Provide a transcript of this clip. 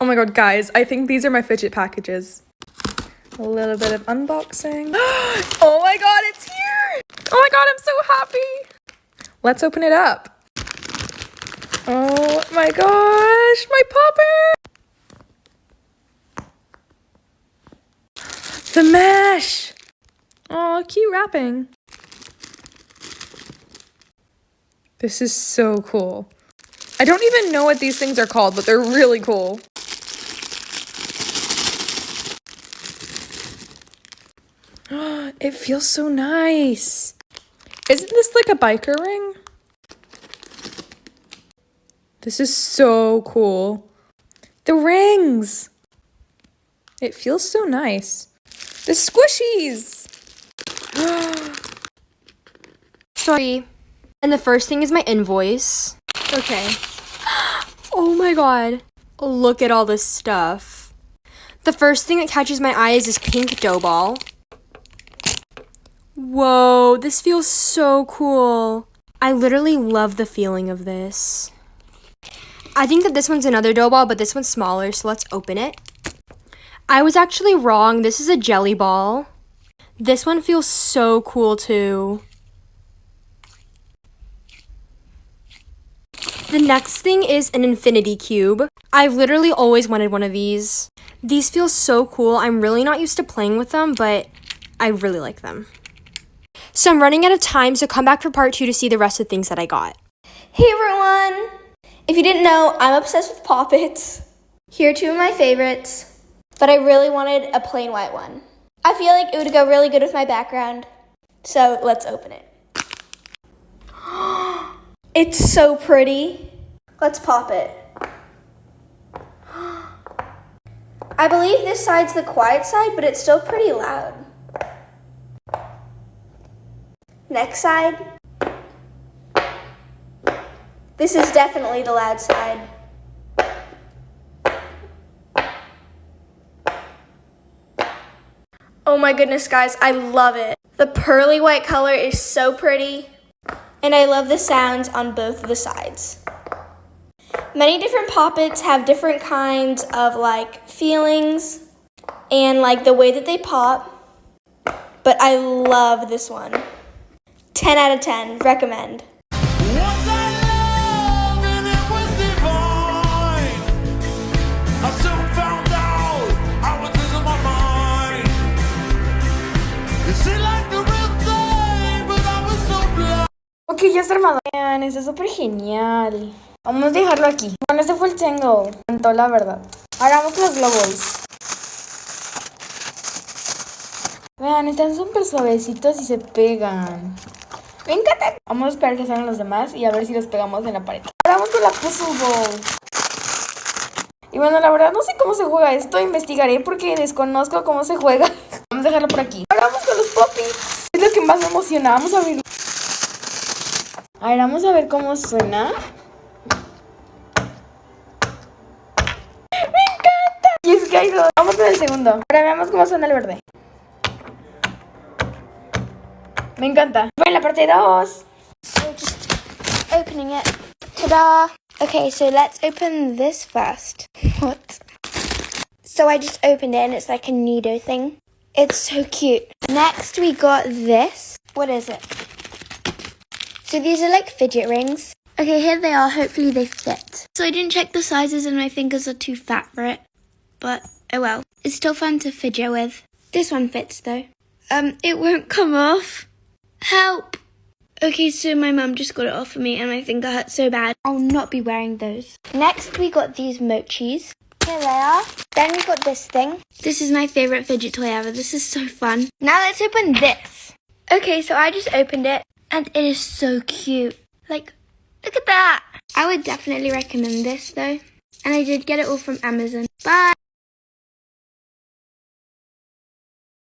Oh my god, guys, I think these are my fidget packages. A little bit of unboxing. Oh my god, it's here! Oh my god, I'm so happy! Let's open it up. Oh my gosh, my popper! The mesh! Oh, cute wrapping. This is so cool. I don't even know what these things are called, but they're really cool. It feels so nice. Isn't this like a biker ring? This is so cool. The rings. It feels so nice. The squishies. Sorry. And the first thing is my invoice. Okay. Oh my god. Look at all this stuff. The first thing that catches my eye is this pink dough ball. Whoa, this feels so cool. I literally love the feeling of this. I think that this one's another dough ball, but this one's smaller, so let's open it. I was actually wrong. This is a jelly ball. This one feels so cool too. The next thing is an infinity cube. I've literally always wanted one of these. These feel so cool. I'm really not used to playing with them, but I really like them. So I'm running out of time, so come back for part 2 to see the rest of the things that I got. Hey everyone! If you didn't know, I'm obsessed with Poppets. Here are 2 of my favorites, but I really wanted a plain white one. I feel like it would go really good with my background, so let's open it. It's so pretty. Let's pop it. I believe this side's the quiet side, but it's still pretty loud. Next side. This is definitely the loud side. Oh my goodness, guys, I love it. The pearly white color is so pretty, and I love the sounds on both of the sides. Many different Poppets have different kinds of like feelings and like the way that they pop, but I love this one. 10 out of 10, recommend. Ok, ya está armado. Vean, está súper genial. Vamos a dejarlo aquí. Bueno, este fue el single. Me encantó, la verdad. Ahora vamos con los globos. Vean, están súper suavecitos y se pegan. Me encanta. Vamos a esperar que salgan los demás y a ver si los pegamos en la pared. Ahora vamos con la puzzle ball. Y bueno, la verdad no sé cómo se juega esto. Investigaré porque desconozco cómo se juega. Vamos a dejarlo por aquí. Ahora vamos con los poppies. Es lo que más me emociona. Vamos a verlo. A ver, vamos a ver cómo suena. ¡Me encanta! Y es que hay dos. Vamos con el segundo. Ahora veamos cómo suena el verde. Me encanta. Bueno, la parte 2. So just opening it. Ta-da! Okay, so let's open this first. What? So I just opened it and it's like a Nido thing. It's so cute. Next we got this. What is it? So these are like fidget rings. Okay, here they are. Hopefully they fit. So I didn't check the sizes and my fingers are too fat for it. But, oh well. It's still fun to fidget with. This one fits though. It won't come off. Help! Okay, so my mum just got it off for me and my finger hurts so bad. I'll not be wearing those. Next we got these mochis. Here they are. Then we got this thing. This is my favourite fidget toy ever. This is so fun. Now let's open this. Okay, so I just opened it. And it is so cute. Like, look at that. I would definitely recommend this though. And I did get it all from Amazon. Bye.